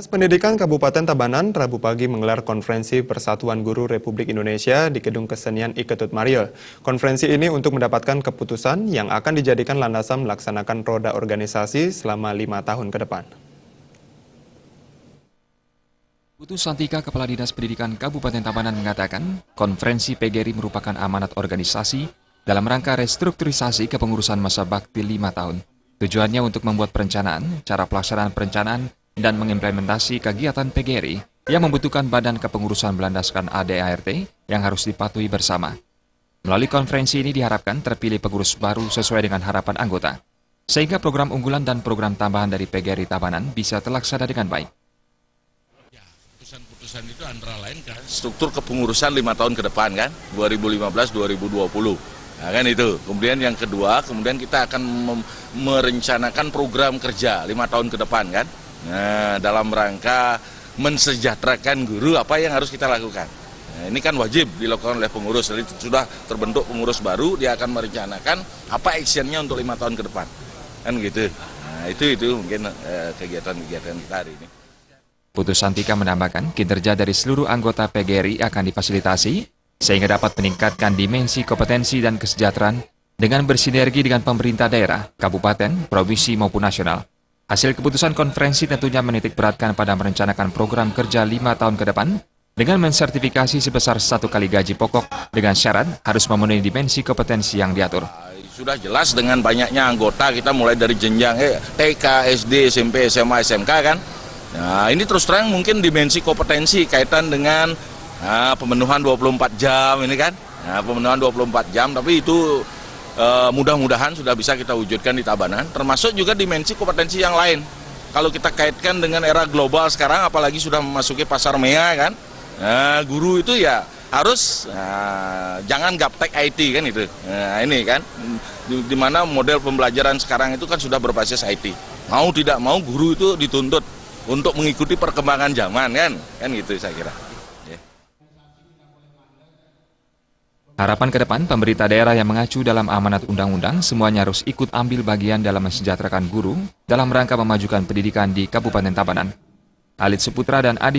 Dinas Pendidikan Kabupaten Tabanan Rabu pagi menggelar konferensi Persatuan Guru Republik Indonesia di Gedung Kesenian I Ketut Mario. Konferensi ini untuk mendapatkan keputusan yang akan dijadikan landasan melaksanakan roda organisasi selama 5 tahun ke depan. Putu Santika, Kepala Dinas Pendidikan Kabupaten Tabanan mengatakan, konferensi PGRI merupakan amanat organisasi dalam rangka restrukturisasi kepengurusan masa bakti 5 tahun. Tujuannya untuk membuat perencanaan, cara pelaksanaan perencanaan, dan mengimplementasi kegiatan PGRI yang membutuhkan badan kepengurusan berlandaskan ADART yang harus dipatuhi bersama. Melalui konferensi ini diharapkan terpilih pengurus baru sesuai dengan harapan anggota, sehingga program unggulan dan program tambahan dari PGRI Tabanan bisa terlaksana dengan baik. Putusan itu antara lain kan struktur kepengurusan 5 tahun ke depan kan, 2015-2020. Nah, kan itu. Kemudian yang kedua, kemudian kita akan merencanakan program kerja 5 tahun ke depan kan. Nah, dalam rangka mensejahterakan guru apa yang harus kita lakukan. Nah, ini kan wajib dilakukan oleh pengurus. Jadi sudah terbentuk pengurus baru, dia akan merencanakan apa actionnya untuk 5 tahun ke depan. Kan gitu. Nah, itu mungkin kegiatan-kegiatan kita hari ini. Putu Santika menambahkan, kinerja dari seluruh anggota PGRI akan difasilitasi sehingga dapat meningkatkan dimensi kompetensi dan kesejahteraan dengan bersinergi dengan pemerintah daerah, kabupaten, provinsi maupun nasional. Hasil keputusan konferensi tentunya menitik beratkan pada merencanakan program kerja 5 tahun ke depan dengan mensertifikasi sebesar 1 kali gaji pokok dengan syarat harus memenuhi dimensi kompetensi yang diatur. Sudah jelas dengan banyaknya anggota kita mulai dari jenjang TK, SD, SMP, SMA, SMK kan. Nah, ini terus terang mungkin dimensi kompetensi kaitan dengan pemenuhan 24 jam ini kan. Nah, pemenuhan 24 jam tapi itu mudah-mudahan sudah bisa kita wujudkan di Tabanan, termasuk juga dimensi kompetensi yang lain. Kalau kita kaitkan dengan era global sekarang, apalagi sudah memasuki pasar mea kan, guru itu ya harus jangan gaptek IT kan itu. Nah, ini kan, di mana model pembelajaran sekarang itu kan sudah berbasis IT. Mau tidak mau guru itu dituntut untuk mengikuti perkembangan zaman kan gitu saya kira. Harapan ke depan, pemerintah daerah yang mengacu dalam amanat undang-undang semuanya harus ikut ambil bagian dalam mensejahterakan guru dalam rangka memajukan pendidikan di Kabupaten Tabanan. Alit Suputra dan Adi